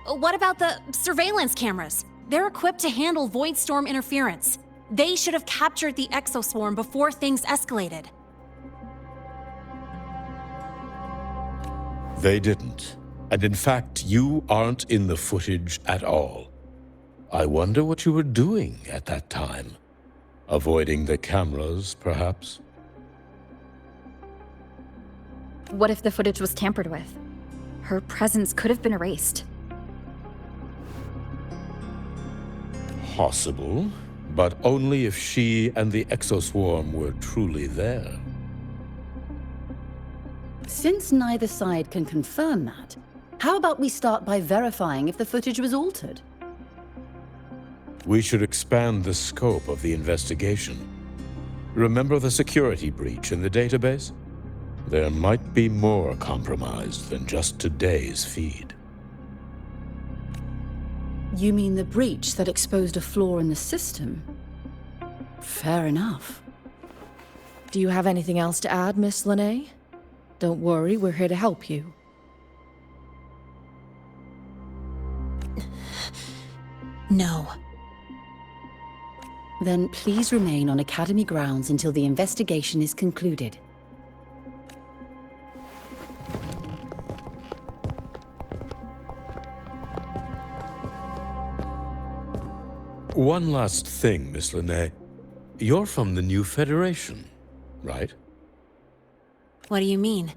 What about the surveillance cameras? They're equipped to handle void storm interference. They should have captured the exoswarm before things escalated. They didn't. And in fact, you aren't in the footage at all. I wonder what you were doing at that time. Avoiding the cameras, perhaps? What if the footage was tampered with? Her presence could have been erased. Possible, but only if she and the exoswarm were truly there. Since neither side can confirm that, how about we start by verifying if the footage was altered? We should expand the scope of the investigation. Remember the security breach in the database? There might be more compromised than just today's feed. You mean the breach that exposed a flaw in the system? Fair enough. Do you have anything else to add, Miss Lene? Don't worry, we're here to help you. No. Then please remain on Academy grounds until the investigation is concluded. One last thing, Miss Lene. You're from the new Federation, right? What do you mean?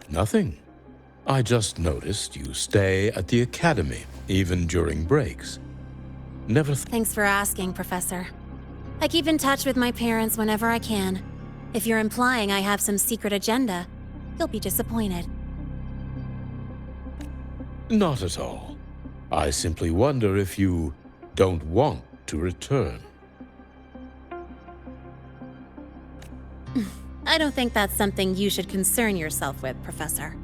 Nothing. I just noticed you stay at the Academy, even during breaks. Thanks for asking, Professor. I keep in touch with my parents whenever I can. If you're implying I have some secret agenda, you'll be disappointed. Not at all. I simply wonder if you don't want to return. I don't think that's something you should concern yourself with, Professor.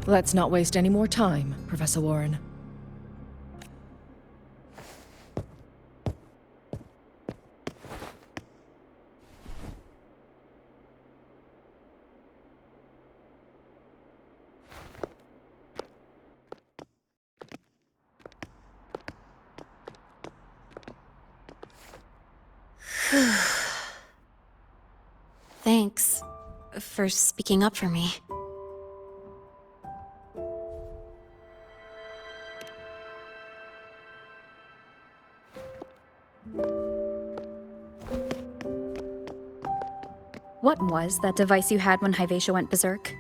Let's not waste any more time, Professor Warren. Thanks for speaking up for me. What was that device you had when Hyvatia went berserk?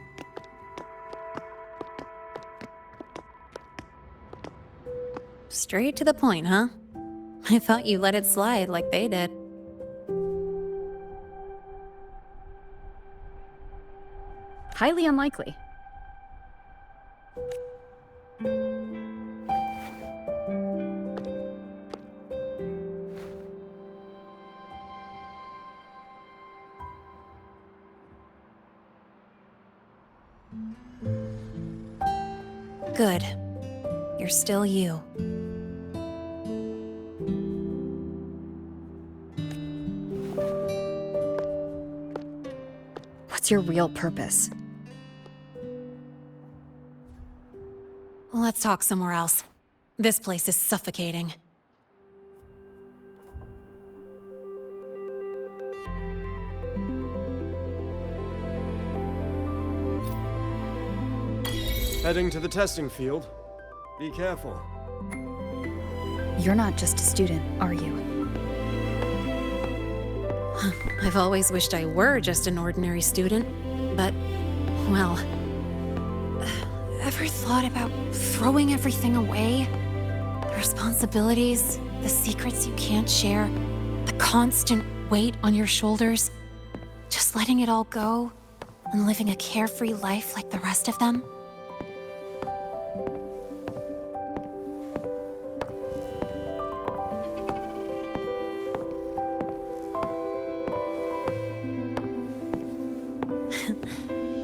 Straight to the point, huh? I thought you let it slide like they did. Highly unlikely. Good. You're still you. What's your real purpose? Let's talk somewhere else. This place is suffocating. Heading to the testing field. Be careful. You're not just a student, are you? I've always wished I were just an ordinary student, but, well... Ever thought about throwing everything away? The responsibilities, the secrets you can't share, the constant weight on your shoulders. Just letting it all go and living a carefree life like the rest of them?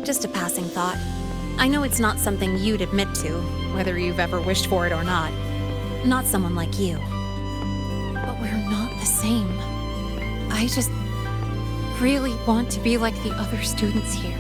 Just a passing thought. I know it's not something you'd admit to, whether you've ever wished for it or not. Not someone like you. But we're not the same. I just really want to be like the other students here.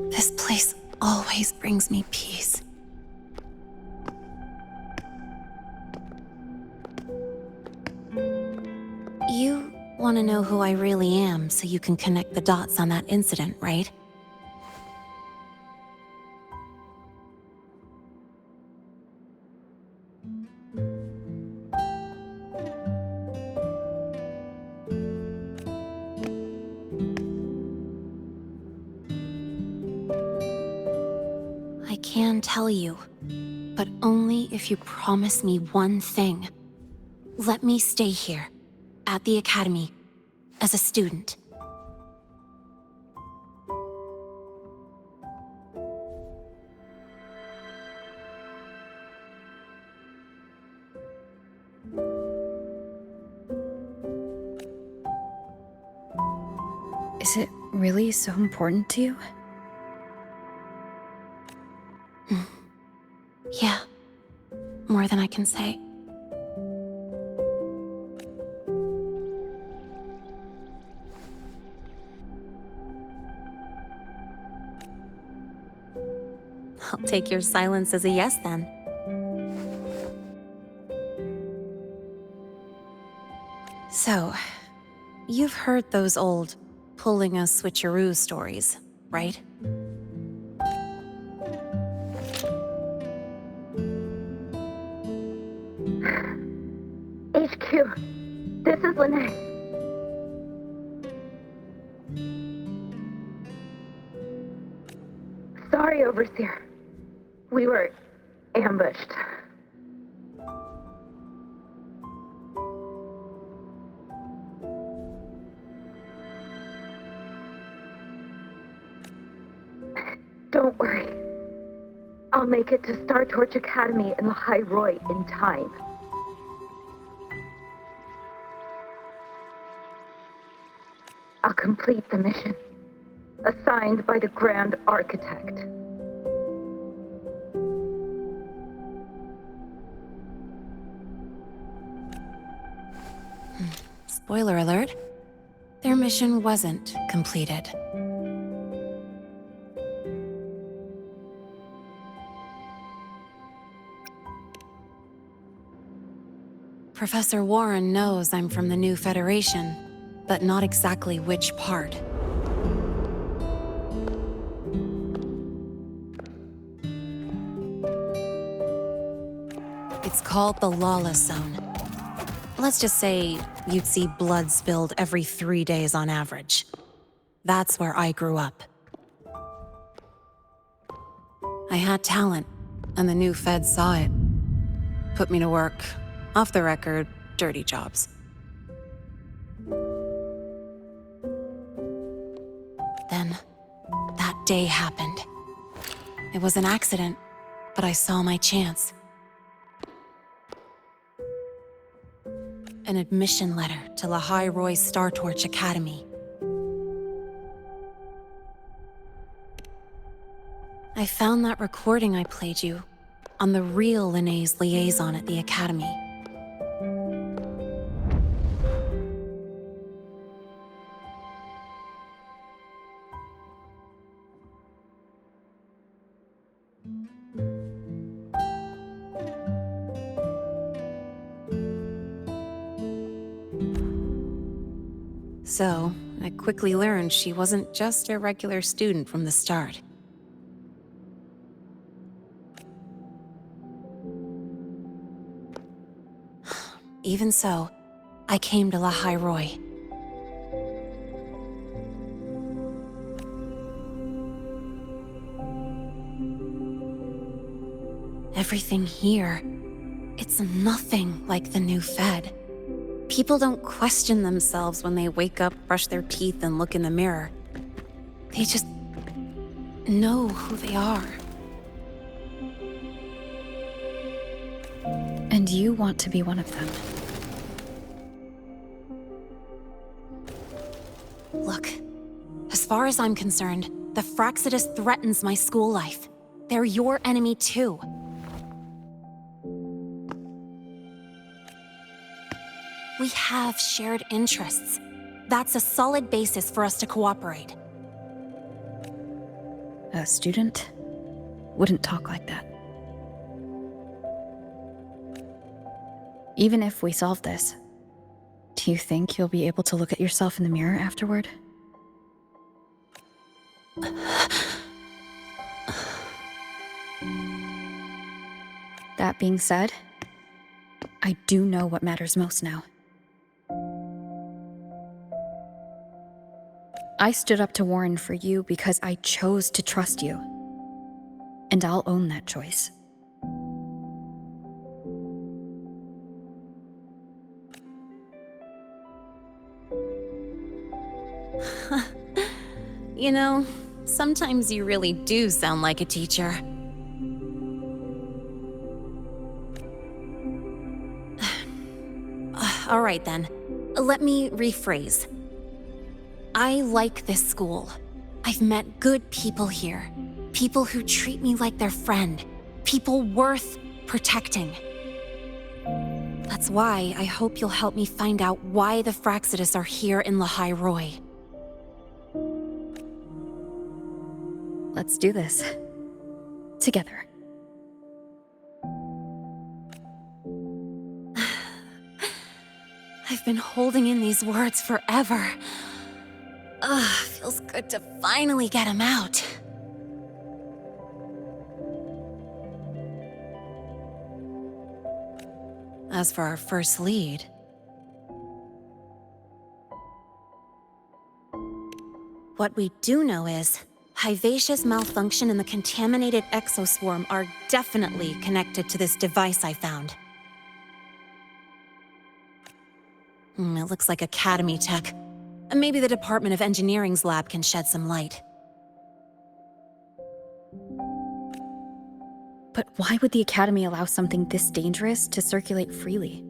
This place always brings me peace. You want to know who I really am so you can connect the dots on that incident, right? I can tell you, but only if you promise me one thing. Let me stay here, at the Academy, as a student. Is it really so important to you? Yeah, more than I can say. I'll take your silence as a yes then. So, you've heard those old pulling a switcheroo stories, right? HQ, this is Lene. Sorry, Overseer. We were ambushed. Don't worry. I'll make it to Star Torch Academy in Lahai Roy in time. I'll complete the mission, assigned by the Grand Architect. Spoiler alert, their mission wasn't completed. Professor Warren knows I'm from the new Federation, but not exactly which part. It's called the Lawless Zone. Let's just say you'd see blood spilled every 3 days on average. That's where I grew up. I had talent, and the new feds saw it. Put me to work, off the record, dirty jobs. Then, that day happened. It was an accident, but I saw my chance. An admission letter to Lahai Roy's Star Torch Academy. I found that recording I played you on the real Lene's liaison at the Academy. So, I quickly learned she wasn't just a regular student from the start. Even so, I came to Lahai Roy. Everything here, it's nothing like the new Fed. People don't question themselves when they wake up, brush their teeth, and look in the mirror. They just know who they are. And you want to be one of them. Look, as far as I'm concerned, the Fraxidus threatens my school life. They're your enemy too. We have shared interests. That's a solid basis for us to cooperate. A student wouldn't talk like that. Even if we solve this, do you think you'll be able to look at yourself in the mirror afterward? That being said, I do know what matters most now. I stood up to Warren for you because I chose to trust you. And I'll own that choice. You know, sometimes you really do sound like a teacher. All right then, let me rephrase. I like this school. I've met good people here. People who treat me like their friend. People worth protecting. That's why I hope you'll help me find out why the Fraxidus are here in the High Roy. Let's do this. Together. I've been holding in these words forever. Feels good to finally get them out. As for our first lead... What we do know is, Hivacia's malfunction and the contaminated exoswarm are definitely connected to this device I found. It looks like Academy tech. Maybe the Department of Engineering's lab can shed some light. But why would the Academy allow something this dangerous to circulate freely?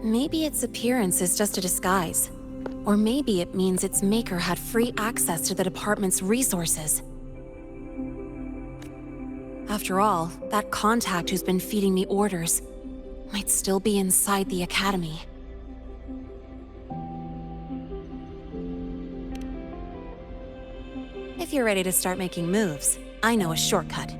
Maybe its appearance is just a disguise. Or maybe it means its maker had free access to the department's resources. After all, that contact who's been feeding me orders might still be inside the Academy. If you're ready to start making moves, I know a shortcut.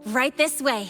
Right this way.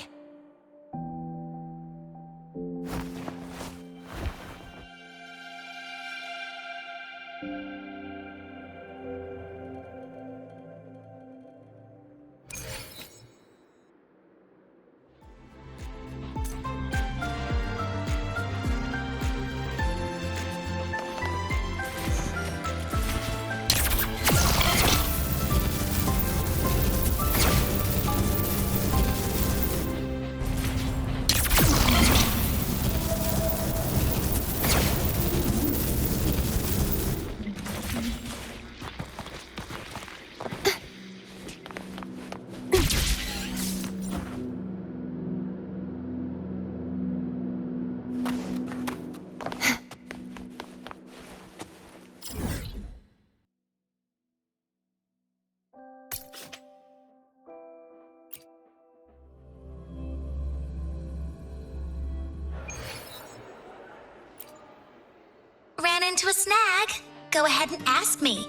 Ran into a snag? Go ahead and ask me.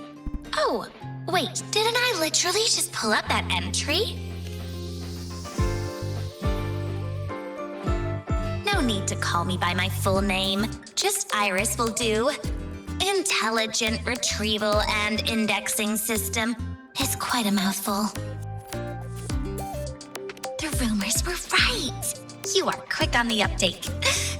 Oh, wait, didn't I literally just pull up that entry? No need to call me by my full name. Just Iris will do. Intelligent Retrieval and Indexing System is quite a mouthful. The rumors were right. You are quick on the uptake.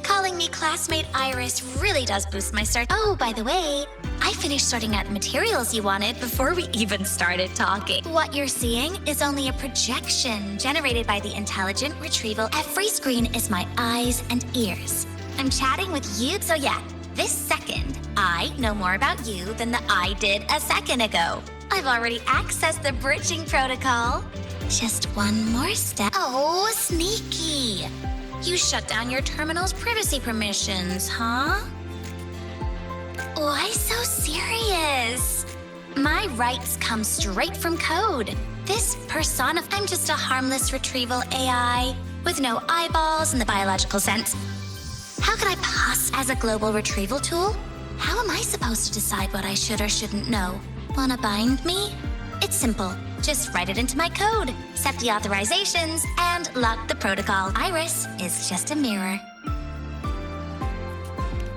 Calling me classmate Iris really does boost my start. Oh, by the way, I finished sorting out the materials you wanted before we even started talking. What you're seeing is only a projection generated by the Intelligent Retrieval. Every screen is my eyes and ears. I'm chatting with you, so yeah, this second, I know more about you than the I did a second ago. I've already accessed the bridging protocol. Just one more step. Oh, sneaky. You shut down your terminal's privacy permissions, huh? Why so serious? My rights come straight from code. This I'm just a harmless retrieval AI with no eyeballs in the biological sense. How could I as a global retrieval tool? How am I supposed to decide what I should or shouldn't know? Wanna bind me? It's simple. Just write it into my code, set the authorizations, and lock the protocol. Iris is just a mirror.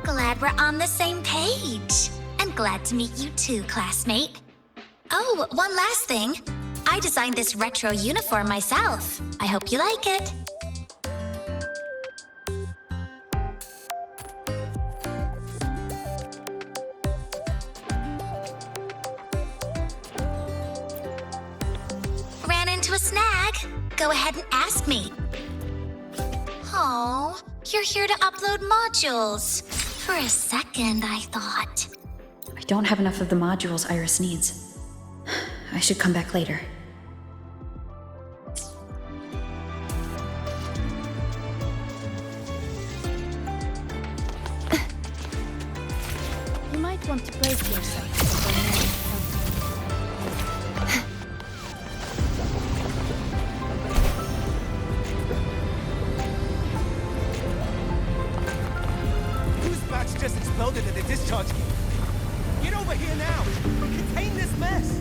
Glad we're on the same page. And glad to meet you too, classmate. Oh, one last thing. I designed this retro uniform myself. I hope you like it. Ran into a snag. Go ahead and ask me. Oh, you're here to upload modules. For a second, I thought. I don't have enough of the modules Iris needs. I should come back later. You might want to brace yourself. Whose batch just exploded at the discharge gate? Get over here now! Contain this mess!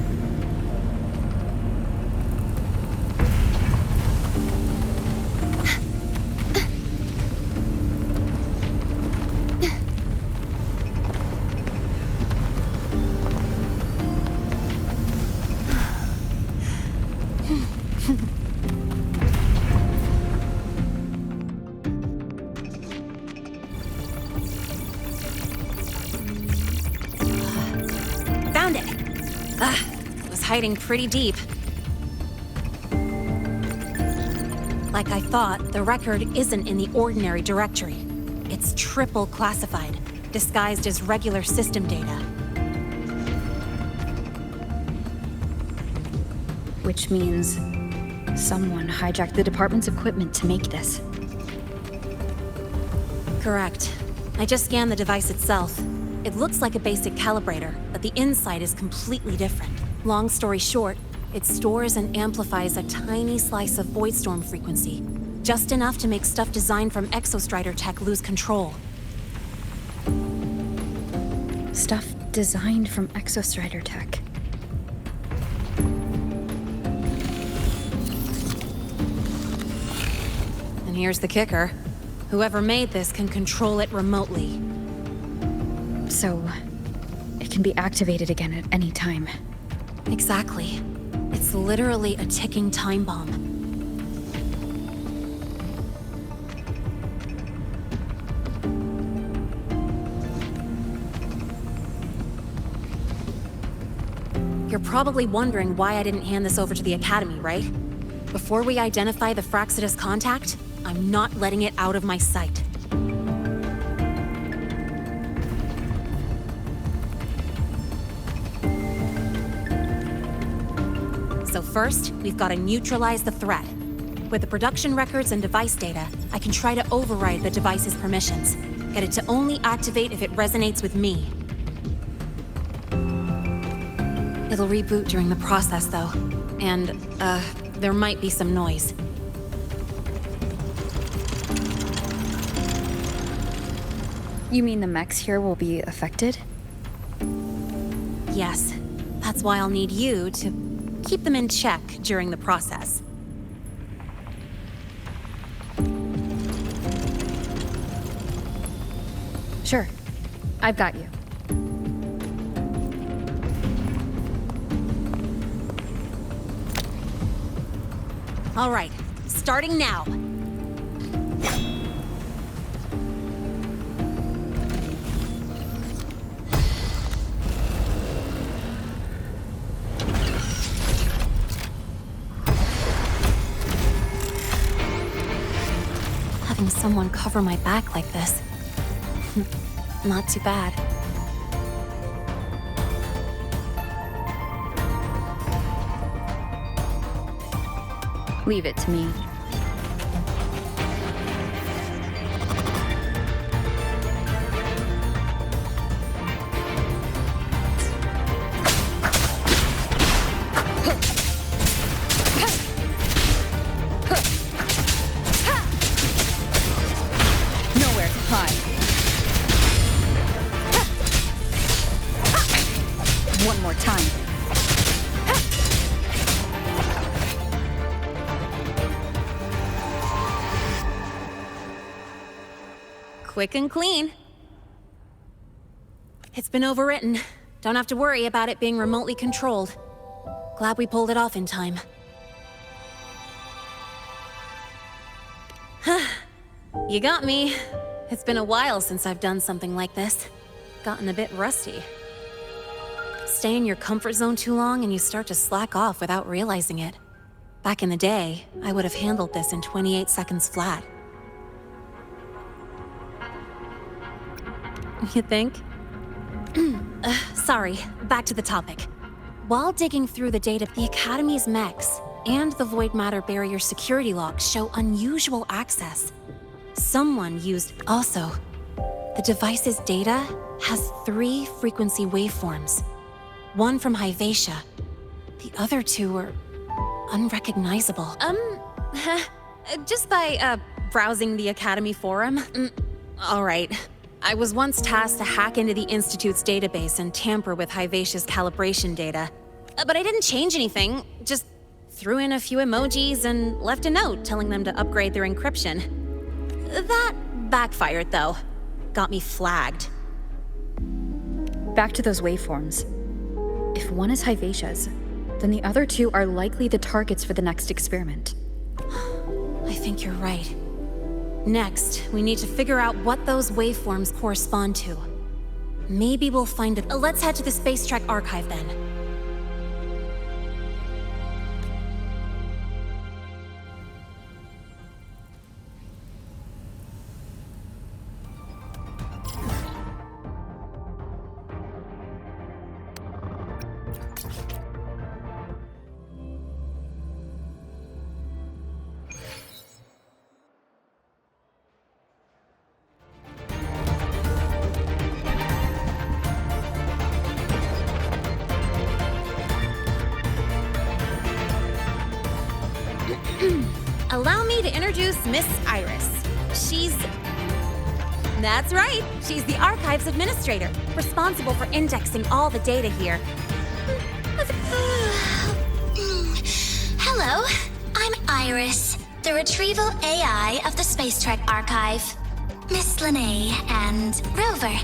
Found it! It was hiding pretty deep. Like I thought, the record isn't in the ordinary directory. It's triple classified, disguised as regular system data. Which means someone hijacked the department's equipment to make this. Correct. I just scanned the device itself. It looks like a basic calibrator, but the inside is completely different. Long story short, it stores and amplifies a tiny slice of Voidstorm frequency, just enough to make stuff designed from Exostrider tech lose control. Stuff designed from Exostrider tech. And here's the kicker. Whoever made this can control it remotely. So, it can be activated again at any time. Exactly. It's literally a ticking time bomb. You're probably wondering why I didn't hand this over to the Academy, right? Before we identify the Fraxidus contact, I'm not letting it out of my sight. So first, we've got to neutralize the threat. With the production records and device data, I can try to override the device's permissions. Get it to only activate if it resonates with me. It'll reboot during the process, though. And, there might be some noise. You mean the mechs here will be affected? Yes. That's why I'll need you to keep them in check during the process. Sure. I've got you. All right, starting now. Having someone cover my back like this. Not too bad. Leave it to me. Nowhere to hide. One more time. Quick and clean. It's been overwritten. Don't have to worry about it being remotely controlled. Glad we pulled it off in time. You got me. It's been a while since I've done something like this. Gotten a bit rusty. Stay in your comfort zone too long and you start to slack off without realizing it. Back in the day, I would have handled this in 28 seconds flat. You think? Sorry, back to the topic. While digging through the data, the Academy's mechs and the void matter barrier security logs show unusual access. Someone used... Also, the device's data has 3 frequency waveforms. One from Hyvatia. The other 2 were unrecognizable. Just by, browsing the Academy forum? All right. I was once tasked to hack into the Institute's database and tamper with Hyvatia's calibration data. But I didn't change anything, just threw in a few emojis and left a note telling them to upgrade their encryption. That backfired, though. Got me flagged. Back to those waveforms. If one is Hyvatia's, then the other 2 are likely the targets for the next experiment. I think you're right. Next, we need to figure out what those waveforms correspond to. Maybe we'll find it. Let's head to the Space Trek archive then. Allow me to introduce Miss Iris. That's right, she's the Archives Administrator, responsible for indexing all the data here. Hello, I'm Iris, the retrieval AI of the Space Trek Archive. Miss Lene and Rover,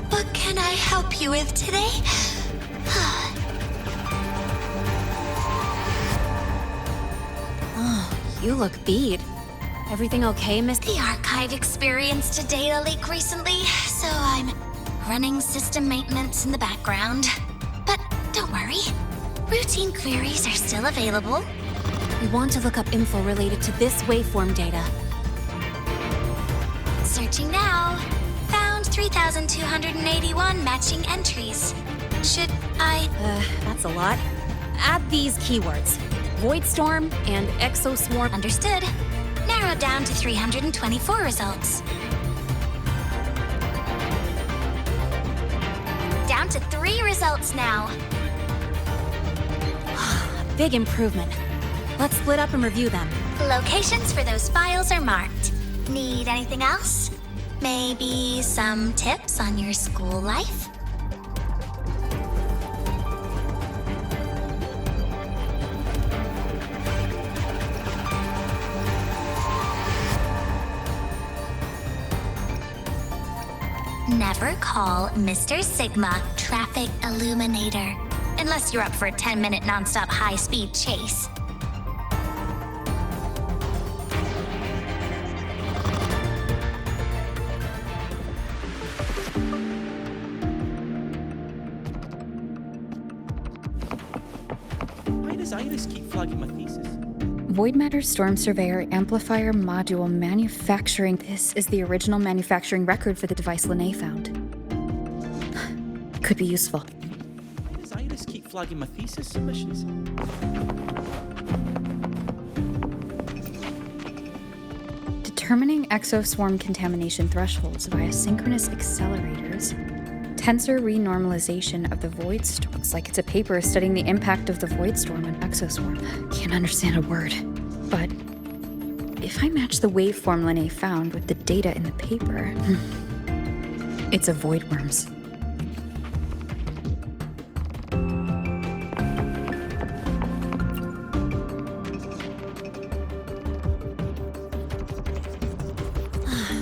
what can I help you with today? You look beat. Everything okay, Miss? The archive experienced a data leak recently, so I'm running system maintenance in the background. But don't worry, routine queries are still available. We want to look up info related to this waveform data. Searching now. Found 3,281 matching entries. Should I... That's a lot. Add these keywords. Voidstorm and Exoswarm. Understood. Narrowed down to 324 results. Down to 3 results now. Big improvement. Let's split up and review them. Locations for those files are marked. Need anything else? Maybe some tips on your school life? Never call Mr. Sigma Traffic Illuminator, unless you're up for a 10-minute nonstop high-speed chase. Why does Iris keep flagging my thesis? Void Matter Storm Surveyor Amplifier Module Manufacturing. This is the original manufacturing record for the device Lene found. Could be useful. Why does Iris keep flagging my thesis submissions? Determining exoswarm contamination thresholds via synchronous accelerators. Tensor renormalization of the void storm. Looks like it's a paper studying the impact of the void storm on exoswarm. Can't understand a word. But if I match the waveform Linnae found with the data in the paper, it's a void worms.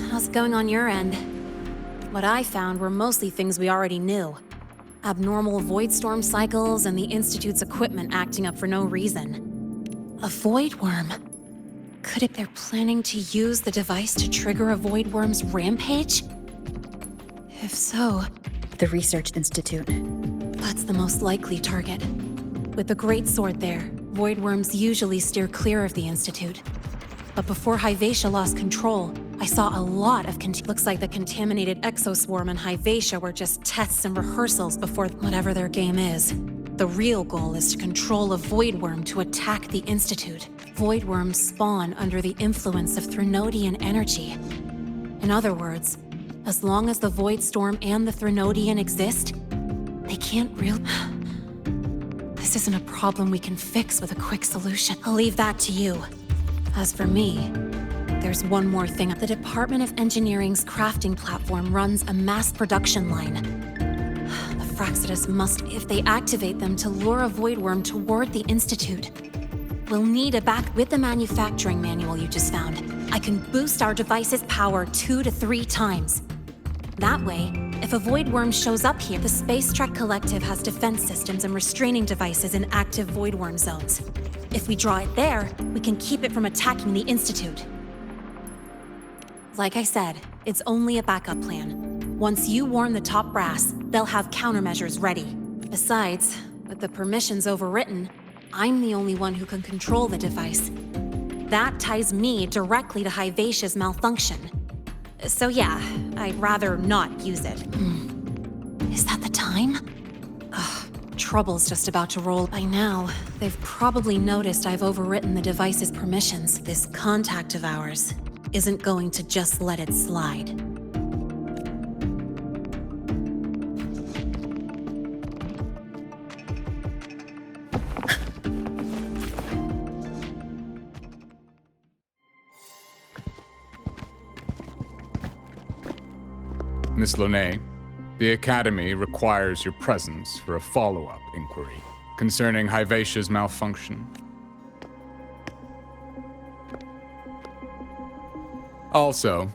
How's it going on your end? What I found were mostly things we already knew. Abnormal void storm cycles and the Institute's equipment acting up for no reason. A void worm? Could it they're planning to use the device to trigger a void worm's rampage? If so, The Research Institute. that's the most likely target. With the Great Sword there, void worms usually steer clear of the Institute. But before Hyvatia lost control, I saw a lot of looks like the contaminated exoswarm and Hyvatia were just tests and rehearsals before whatever their game is. The real goal is to control a void worm to attack the Institute. Void worms spawn under the influence of Threnodian energy. In other words, as long as the void storm and the Threnodian exist, they can't This isn't a problem we can fix with a quick solution. I'll leave that to you. As for me, there's one more thing. The Department of Engineering's crafting platform runs a mass production line. The Fraxidus must, if they activate them, to lure a void worm toward the Institute. We'll need a back with the manufacturing manual you just found. I can boost our device's power 2 to 3 times. That way, if a void worm shows up here, the Space Trek Collective has defense systems and restraining devices in active void worm zones. If we draw it there, we can keep it from attacking the Institute. Like I said, it's only a backup plan. Once you warn the top brass, they'll have countermeasures ready. Besides, with the permissions overwritten, I'm the only one who can control the device. That ties me directly to Hyvatia's malfunction. So yeah, I'd rather not use it. Is that the time? Trouble's just about to roll. By now, they've probably noticed I've overwritten the device's permissions. This contact of ours isn't going to just let it slide. Miss Linnae, the Academy requires your presence for a follow-up inquiry concerning Hyvatia's malfunction. Also,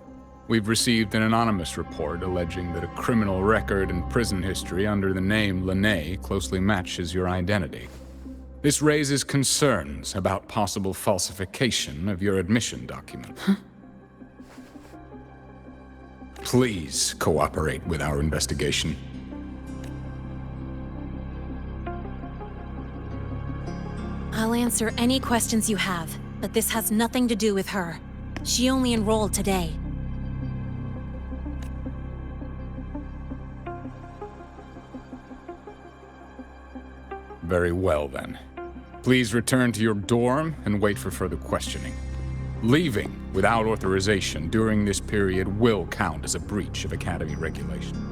we've received an anonymous report alleging that a criminal record and prison history under the name Linnae closely matches your identity. This raises concerns about possible falsification of your admission document. Please cooperate with our investigation. I'll answer any questions you have, but this has nothing to do with her. She only enrolled today. Very well, then. Please return to your dorm and wait for further questioning. Leaving without authorization during this period will count as a breach of Academy regulation.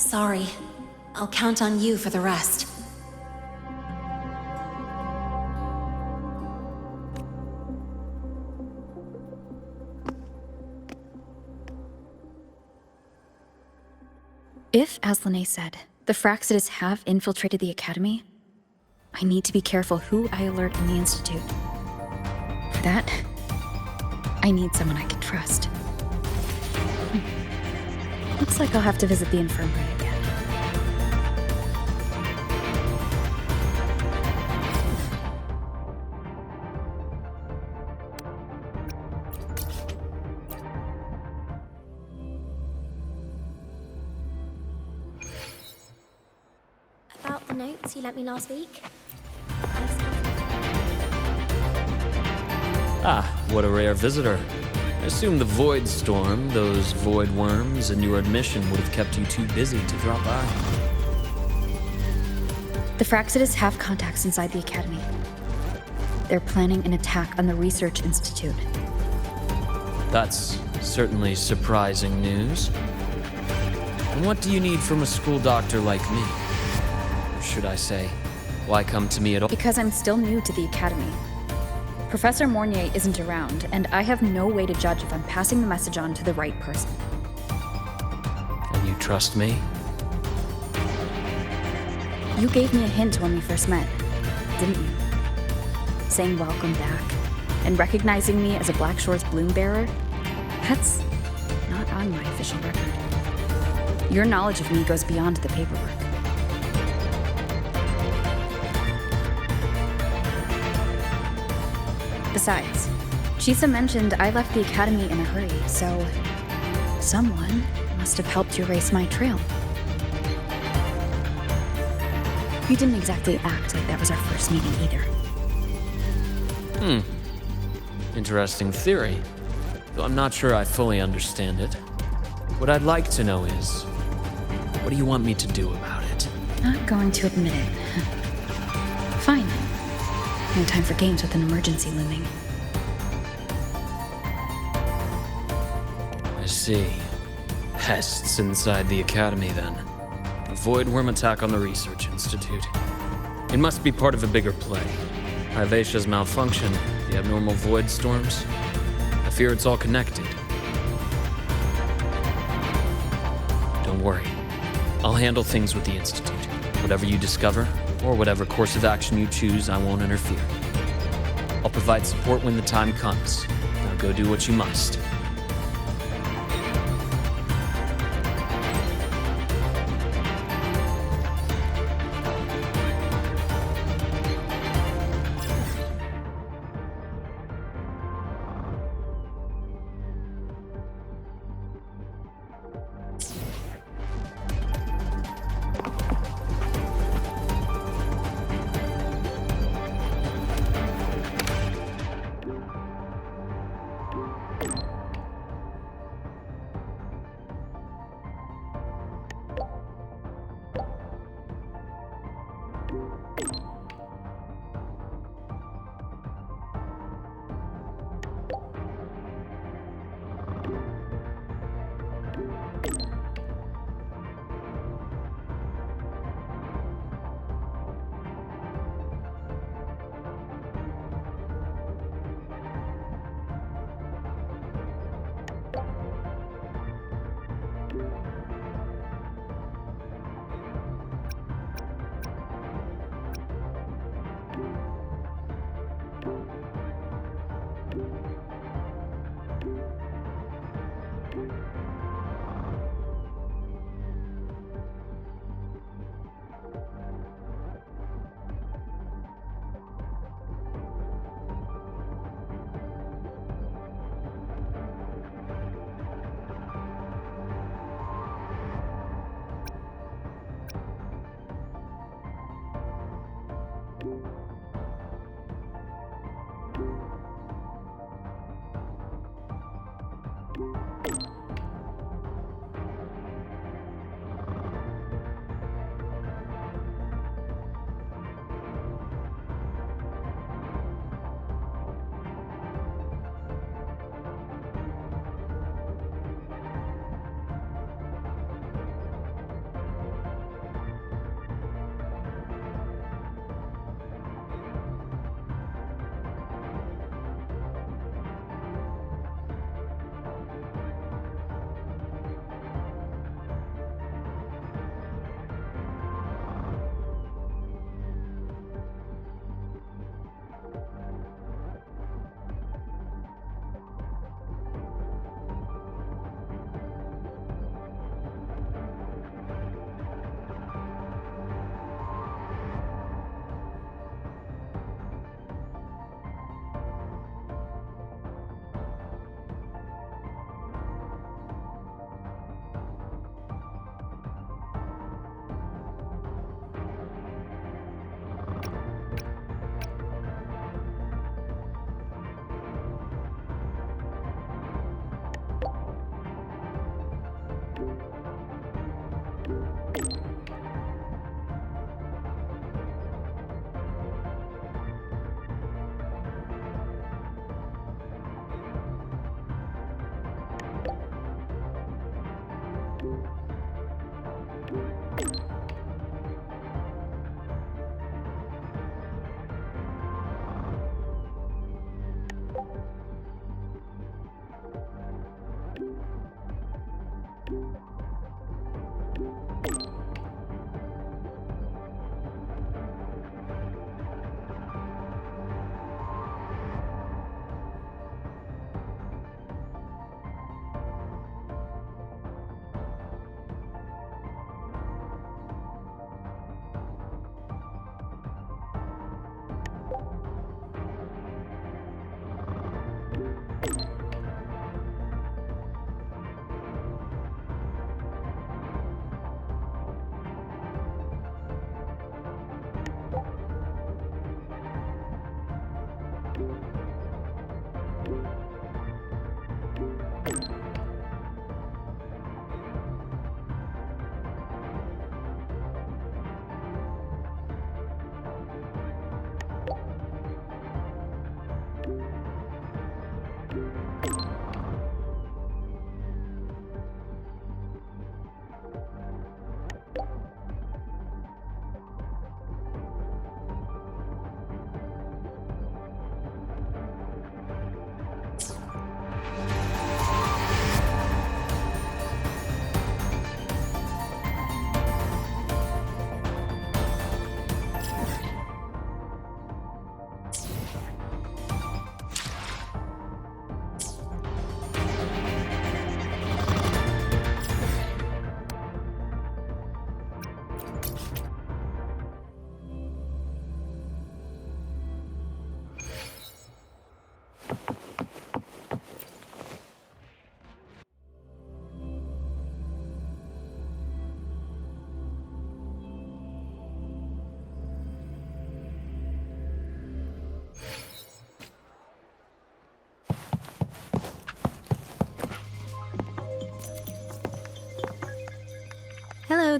Sorry. I'll count on you for the rest. If, as Linnae said, the Fraxidus have infiltrated the Academy, I need to be careful who I alert in the Institute. For that, I need someone I can trust. Looks like I'll have to visit the infirmary again. the notes you lent me last week? Ah, what a rare visitor. I assume the void storm, those void worms, and your admission would have kept you too busy to drop by. The Fraxitus have contacts inside the Academy. They're planning an attack on the Research Institute. That's certainly surprising news. And what do you need from a school doctor like me? Or should I say, why come to me at all? Because I'm still new to the Academy. Professor Mornier isn't around, and I have no way to judge if I'm passing the message on to the right person. And you trust me? You gave me a hint when we first met, didn't you? Saying welcome back, and recognizing me as a Black Shore's bloom bearer? That's not on my official record. Your knowledge of me goes beyond the paperwork. Besides, Chisa mentioned I left the Academy in a hurry, so someone must have helped you erase my trail. You didn't exactly act like that was our first meeting either. Interesting theory, though I'm not sure I fully understand it. What I'd like to know is, what do you want me to do about it? Not going to admit it. Fine. No time for games with an emergency looming. I see. Pests inside the Academy, then. A void worm attack on the Research Institute. It must be part of a bigger play. Vivacia's malfunction, the abnormal void storms. I fear it's all connected. Don't worry. I'll handle things with the Institute. Whatever you discover, or whatever course of action you choose, I won't interfere. I'll provide support when the time comes. Now go do what you must.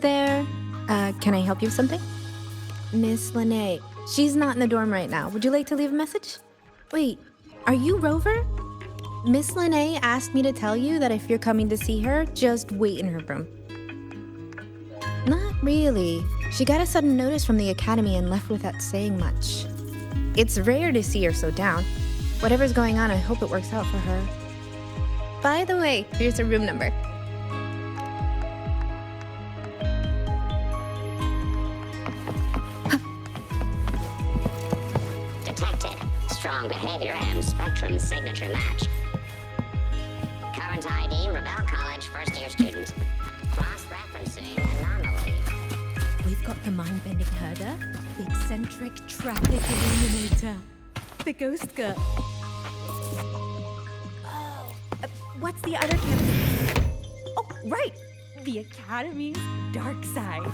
there. Can I help you with something? Miss Lene. She's not in the dorm right now. Would you like to leave a message? Wait, are you Rover? Miss Lene asked me to tell you that if you're coming to see her, just wait in her room. Not really. She got a sudden notice from the academy and left without saying much. It's rare to see her so down. Whatever's going on, I hope it works out for her. By the way, here's her room number. Detected. Strong behavior and spectrum signature match. Current ID, Rebel College, first-year student. Cross-referencing anomaly. We've got the mind-bending herder, the eccentric traffic illuminator, the ghost girl. Oh, what's the other campus? Oh, right! The Academy's dark side.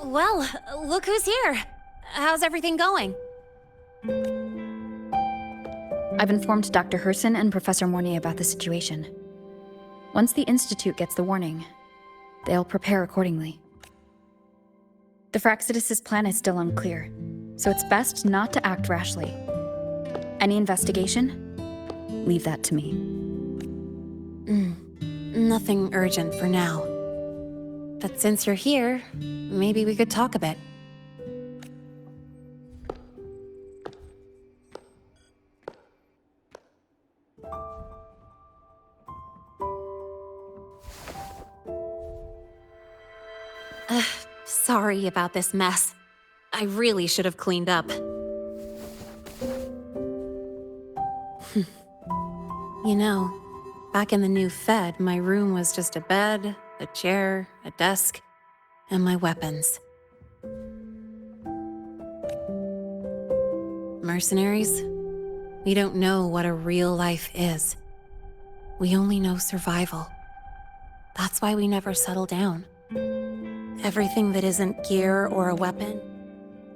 Well, look who's here. How's everything going? I've informed Dr. Herson and Professor Mornay about the situation. Once the Institute gets the warning, they'll prepare accordingly. The Fraxidus' plan is still unclear, so it's best not to act rashly. Any investigation? Leave that to me. Nothing urgent for now. But since you're here, maybe we could talk a bit. Sorry about this mess. I really should have cleaned up. You know, back in the new Fed, my room was just a bed, a chair, a desk, and my weapons. Mercenaries? We don't know what a real life is. We only know survival. That's why we never settle down. Everything that isn't gear or a weapon.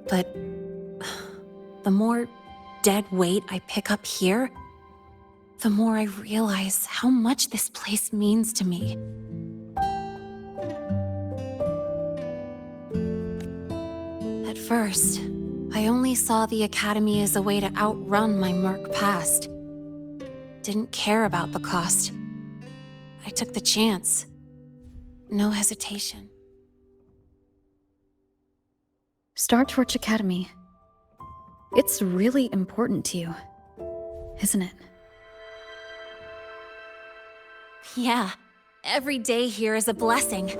But the more dead weight I pick up here, the more I realize how much this place means to me. At first, I only saw the Academy as a way to outrun my merc past. Didn't care about the cost. I took the chance. No hesitation. Star Torch Academy. It's really important to you, isn't it? Yeah, every day here is a blessing.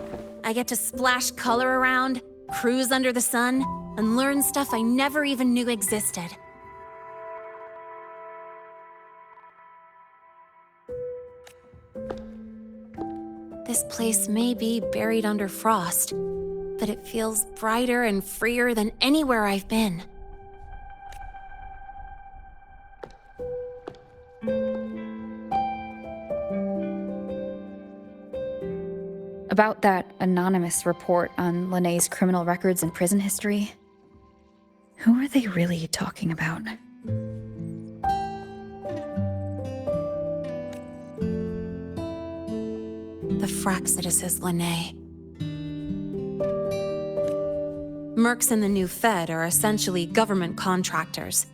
I get to splash color around, cruise under the sun, and learn stuff I never even knew existed. This place may be buried under frost, but it feels brighter and freer than anywhere I've been. About that anonymous report on Linné's criminal records and prison history, who are they really talking about? The Fraxidus' Linné. Mercs in the new Fed are essentially government contractors.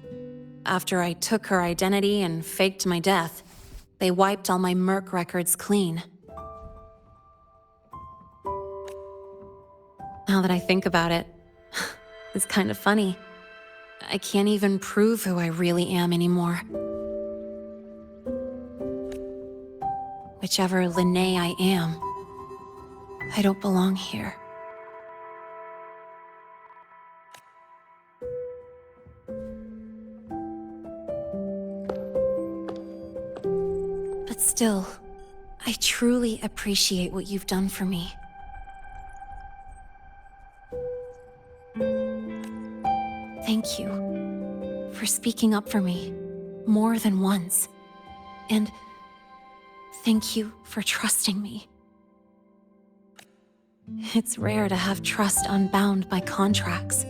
After I took her identity and faked my death, they wiped all my merc records clean. Now that I think about it, it's kind of funny. I can't even prove who I really am anymore. Whichever Linné I am, I don't belong here. But still, I truly appreciate what you've done for me. Thank you for speaking up for me more than once. And thank you for trusting me. It's rare to have trust unbound by contracts.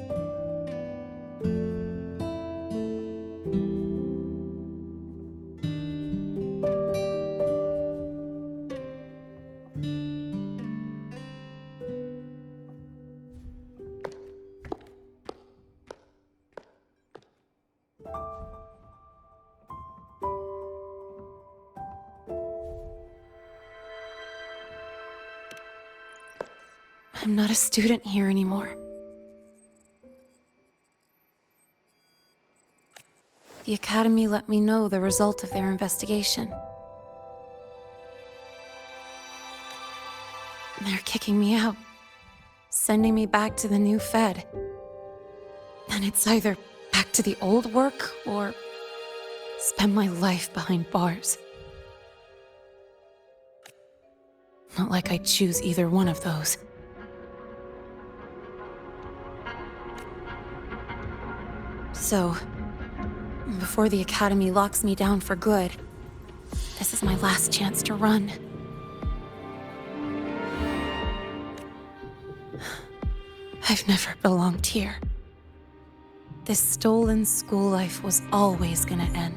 I'm not a student here anymore. The Academy let me know the result of their investigation. They're kicking me out, sending me back to the new Fed. And it's either back to the old work or spend my life behind bars. Not like I'd choose either one of those. So, before the Academy locks me down for good, this is my last chance to run. I've never belonged here. This stolen school life was always gonna end,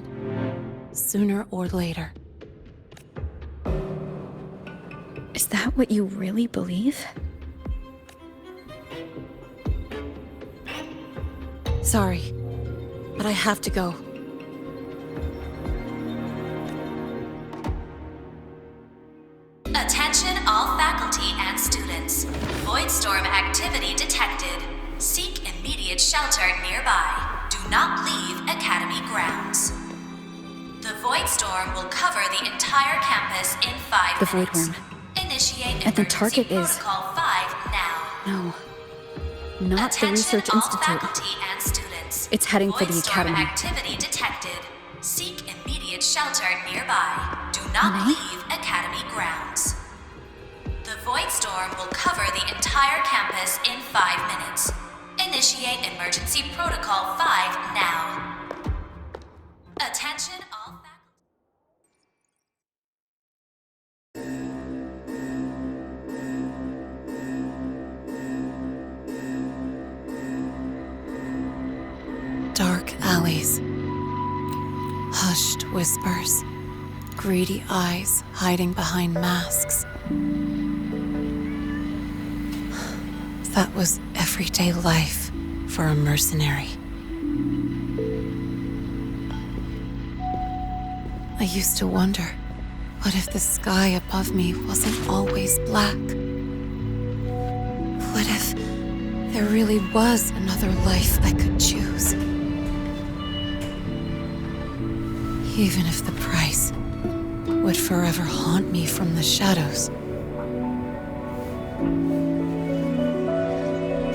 sooner or later. Is that what you really believe? Sorry, but I have to go. Attention all faculty and students. Voidstorm activity detected. Seek immediate shelter nearby. Do not leave Academy grounds. The Voidstorm will cover the entire campus in 5 The minutes. Voidworm. Initiate And the emergency target is protocol 5 now. No. Not the Research all Institute. faculty and students. It's heading for the Void storm Academy. activity detected. Seek immediate shelter nearby. Do not leave Academy grounds. The Void Storm will cover the entire campus in 5 minutes. Initiate Emergency Protocol 5 now. Attention all Dark alleys. Hushed whispers. Greedy eyes hiding behind masks. That was everyday life for a mercenary. I used to wonder, what if the sky above me wasn't always black? What if there really was another life I could choose? Even if the price would forever haunt me from the shadows,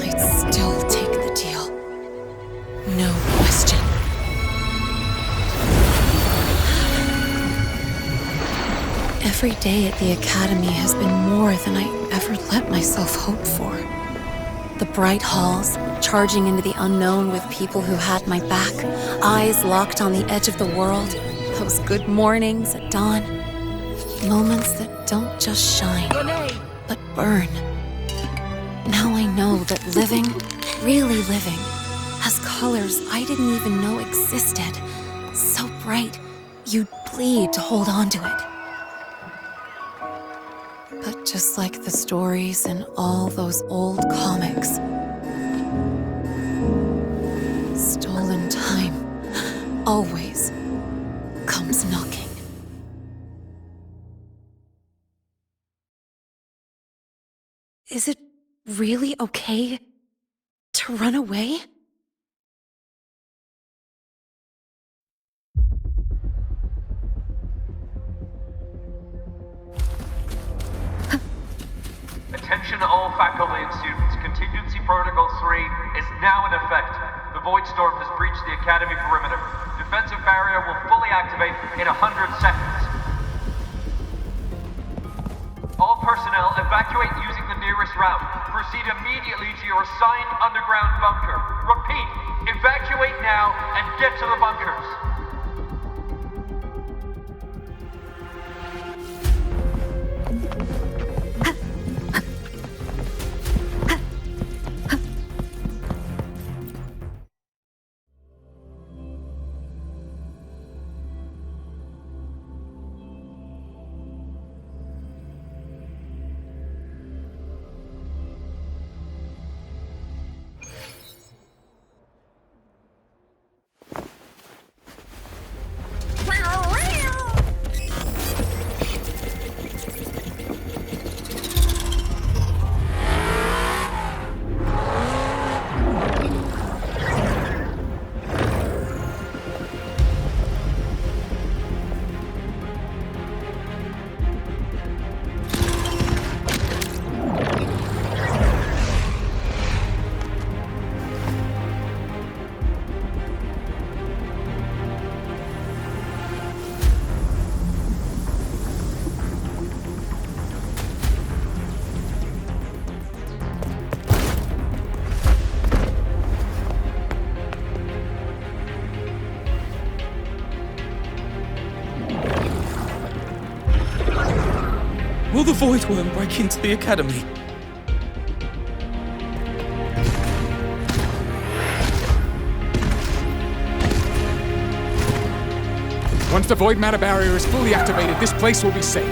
I'd still take the deal. No question. Every day at the Academy has been more than I ever let myself hope for. The bright halls, charging into the unknown with people who had my back, eyes locked on the edge of the world, those good mornings at dawn, moments that don't just shine, but burn. Now I know that living, really living, has colors I didn't even know existed. So bright, you'd bleed to hold on to it. But just like the stories in all those old comics, stolen time always comes knocking. Is it really okay to run away? Attention all faculty and students. Contingency Protocol 3 is now in effect. The Void Storm has breached the Academy perimeter. Defensive barrier will fully activate in 100 seconds. All personnel evacuate using the nearest route. Proceed immediately to your assigned underground bunker. Repeat, evacuate now and get to the bunkers. Will the Void Worm break into the Academy? Once the void matter barrier is fully activated, this place will be safe.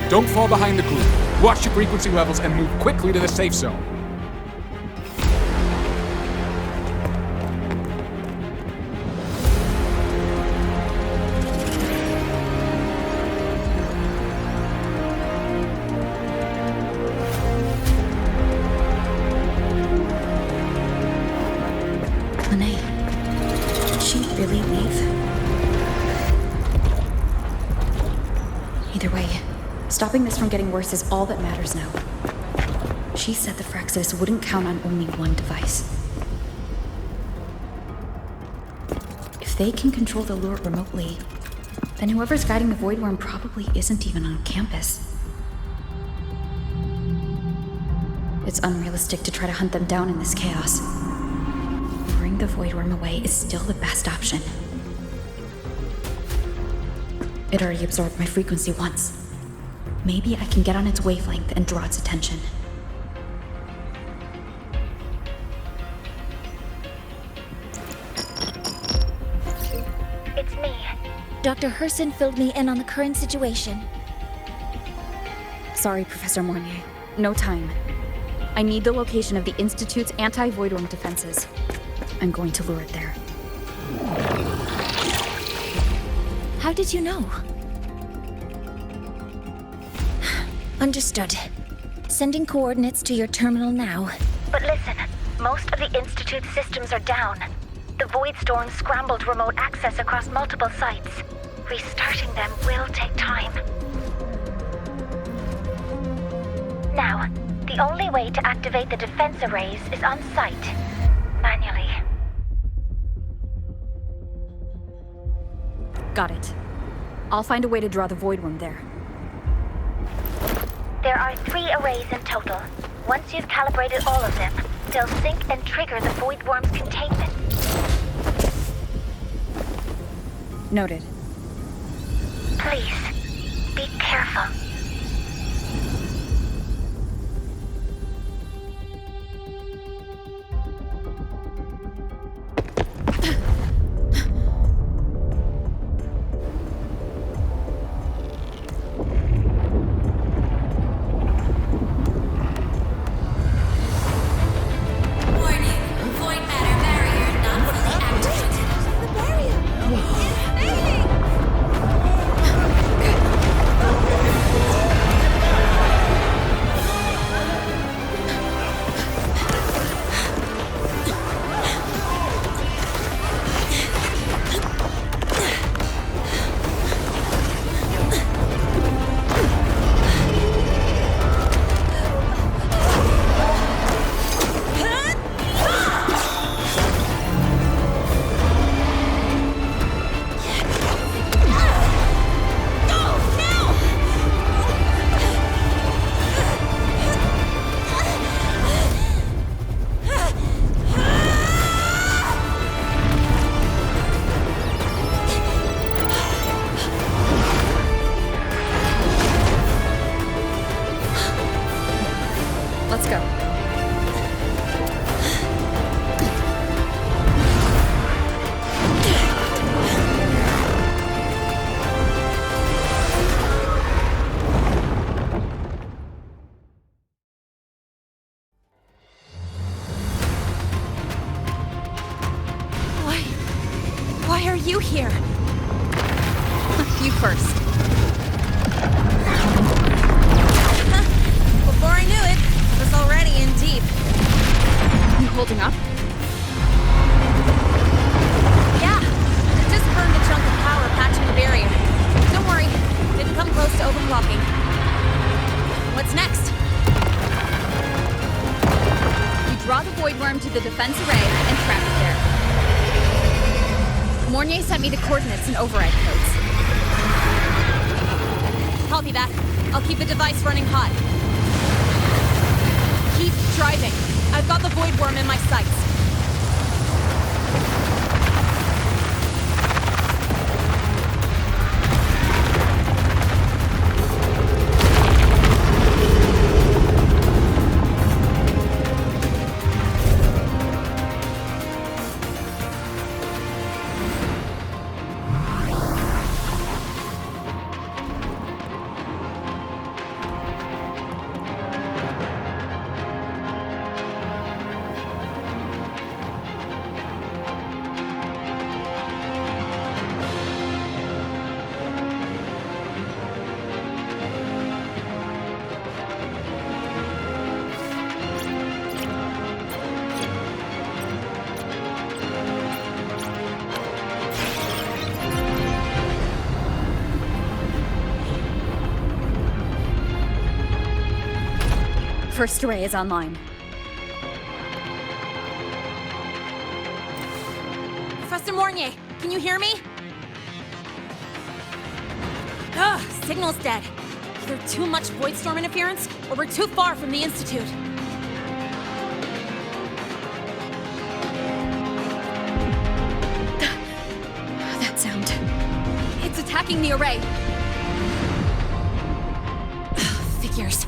Don't fall behind the group. Watch your frequency levels and move quickly to the safe zone. Did she really leave? Either way, stopping this from getting worse is all that matters now. She said the Phraxis wouldn't count on only one device. If they can control the lure remotely, then whoever's guiding the Void Worm probably isn't even on campus. It's unrealistic to try to hunt them down in this chaos. Luring the Void Worm away is still the best option. It already absorbed my frequency once. Maybe I can get on its wavelength and draw its attention. It's me. Dr. Herson filled me in on the current situation. Sorry, Professor Mornier. No time. I need the location of the Institute's anti-Void Worm defenses. I'm going to lure it there. How did you know? Understood. Sending coordinates to your terminal now. But listen, most of the Institute's systems are down. The Void Storm scrambled remote access across multiple sites. Restarting them will take time. Now, the only way to activate the defense arrays is on site, manually. Got it. I'll find a way to draw the Void Worm there. There are 3 arrays in total. Once you've calibrated all of them, they'll sync and trigger the Void Worm's containment. Noted. Please, be careful. Let's go. Why are you here? You first. Before I knew it, I was already in deep. You holding up? Yeah, I just burned a chunk of power patching the barrier. Don't worry, didn't come close to overclocking. What's next? You draw the Void Worm to the defense array and trap it there. Mornier sent me the coordinates and override codes. Copy that. I'll keep the device running hot. Keep driving. I've got the Void Worm in my sights. First array is online. Professor Mornier, can you hear me? Ugh, signal's dead. Either too much void storm interference, or we're too far from the Institute. That sound. It's attacking the array. Figures.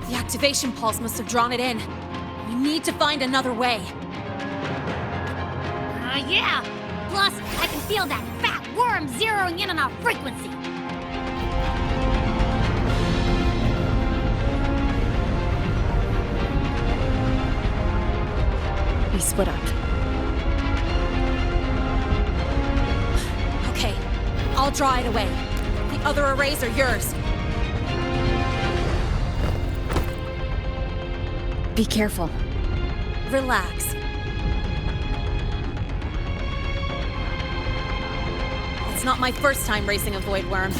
The activation pulse must have drawn it in. We need to find another way. Yeah! Plus, I can feel that fat worm zeroing in on our frequency. We split up. Okay, I'll draw it away. The other arrays are yours. Be careful. Relax. It's not my first time racing a void worm.